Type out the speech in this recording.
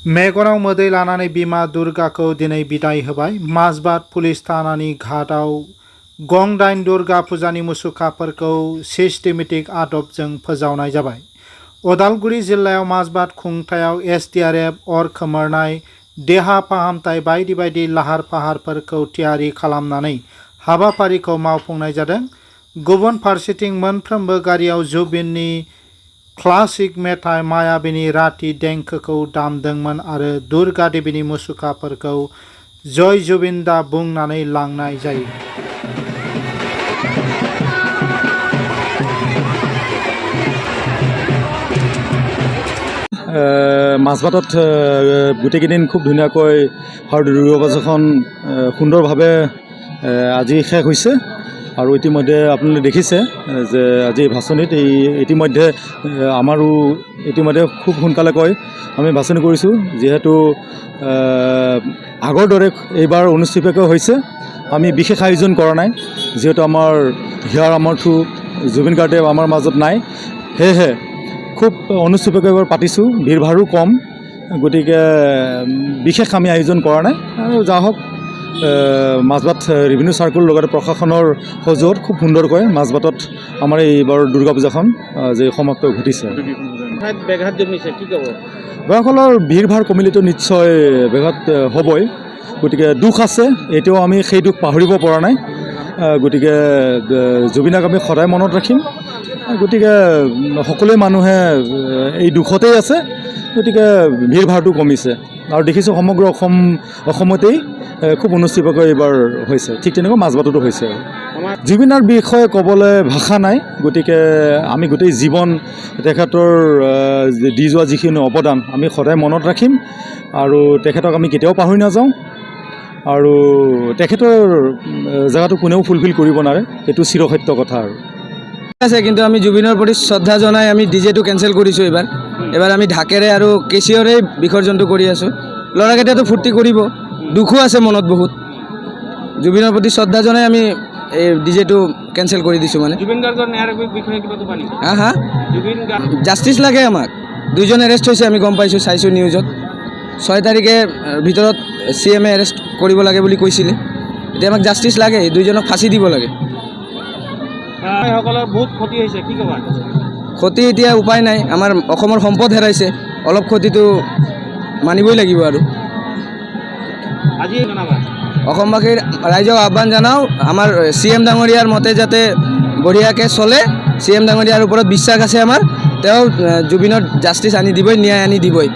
मेगनाव मोदै लानानै बिमा दुर्गाखौ दिनै बिदाय होबाय। माजबाद पुलिस थानानि घाटआव गं 8 दुर्गा फुजानि मुसुखाफोरखौ सिस्टेमेटिक आदबजों फोजावनाय जाबाय। उदालगुरि जिल्लायाव माजबाद खुंथायाव SDRF, अर खोमोरनाय, देहा फाहामथाय बायदि बायदि लाहार फाहारफोरखौ थियारि खालामनानै हाबाफारिखौ मावफुंनाय जादों। गुबुन फारसेथिं मोनफ्रोमबो गारियाव जुबिननि क्लासिक मेथाइ मायाबिनि राति देंखोखौ दामदोंमोन आरो दुर्गा देवीनि मुसुखाफोरखौ जय जुबिन दा बुंनानै लांनाय जायो। মাছবাটত গোটেইকেইদিন খুব ধুনীয়াকৈ শাৰদীয় দুৰ্গা পূজাখন সুন্দৰভাৱে আজি শেষ হৈছে আৰু ইতিমধ্যে আপোনালোকে দেখিছে যে আজি ভাচনিত ইতিমধ্যে আমাৰো ইতিমধ্যে খুব সোনকালেকৈ আমি ভাচনি কৰিছোঁ, যিহেতু আগৰ দৰে এইবাৰ অনুষ্ঠিতকৈ হৈছে। আমি বিশেষ আয়োজন কৰা নাই, যিহেতু আমাৰ হিয়াৰ আমৰ্থু জুবিন গাৰ্গে আমাৰ মাজত নাই, সেয়েহে খুব অনুষ্ঠিতকৈ এবাৰ পাতিছোঁ। ভিৰ ভাৰো কম, গতিকে বিশেষ আমি আয়োজন কৰা নাই। আৰু যা হওক, মাছবাট ৰেভিনিউ চাৰ্কুলৰ লগতে প্ৰশাসনৰ সহযোগত খুব সুন্দৰকৈ মাছবাটত আমাৰ এইবাৰ দুৰ্গা পূজাখন যে সমাপ্ত ঘটিছে। বেয়াসকলৰ ভিৰ ভাৰ কমিলেতো নিশ্চয় ব্যাঘাত হ'বই, গতিকে দুখ আছে, এতিয়াও আমি সেই দুখ পাহৰিব পৰা নাই। গতিকে জুবিনক আমি সদায় মনত ৰাখিম। গতিকে সকলোৱে মানুহে এই দুখতেই আছে, গতিকে ভিৰ ভাৰটো কমিছে আৰু দেখিছোঁ সমগ্ৰ অসমতেই খুব অনুষ্ঠিতকৈ এইবাৰ হৈছে। ঠিক তেনেকৈ মাছবাটতো হৈছে। জুবিনৰ বিষয়ে ক'বলৈ ভাষা নাই, গতিকে আমি গোটেই জীৱন তেখেতৰ দি যোৱা যিখিনি অৱদান আমি সদায় মনত ৰাখিম আৰু তেখেতক আমি কেতিয়াও পাহৰি নাযাওঁ। আৰু তেখেতৰ জেগাটো কোনেও ফুলফিল কৰিব নোৱাৰে, এইটো চিৰসত্য কথা। আৰু আছে, কিন্তু আমি জুবিনৰ প্ৰতি শ্ৰদ্ধা জনাই আমি ডিজেটো কেঞ্চেল কৰিছোঁ। এবাৰ আমি ঢাকেৰে আৰু কেচিয়ৰে বিসৰ্জনটো কৰি আছোঁ। ল'ৰাকেইটাতো ফূৰ্তি কৰিব, দুখো আছে মনত বহুত। জুবিনৰ প্ৰতি শ্ৰদ্ধা জনাই আমি এই ডিজেটো কেঞ্চেল কৰি দিছোঁ। মানে জুবিন গাৰ্গৰ ন্যায়ৰ বিষয়ে কিবা ক'বা নেকি? জাষ্টিছ লাগে আমাক। দুইজন এৰেষ্ট হৈছে, আমি গম পাইছোঁ, চাইছোঁ নিউজত। 6 তাৰিখে ভিতৰত CM এৰেষ্ট কৰিব লাগে বুলি কৈছিলে। এতিয়া আমাক জাষ্টিছ লাগে, দুইজনক ফাঁচি দিব লাগে। বহুত ক্ষতি হৈছে, কি ক'বা? ক্ষতি এতিয়া উপায় নাই, আমাৰ অসমৰ সম্পদ হেৰাইছে, অলপ ক্ষতিটো মানিবই লাগিব। আৰু আজি অসমবাসীৰ ৰাইজক আহ্বান জনাওঁ, আমাৰ CM ডাঙৰীয়াৰ মতে যাতে বঢ়িয়াকৈ চলে। CM ডাঙৰীয়াৰ ওপৰত বিশ্বাস আছে আমাৰ, তেওঁ জুবিনৰ জাষ্টিছ আনি দিবই, ন্যায় আনি দিবই।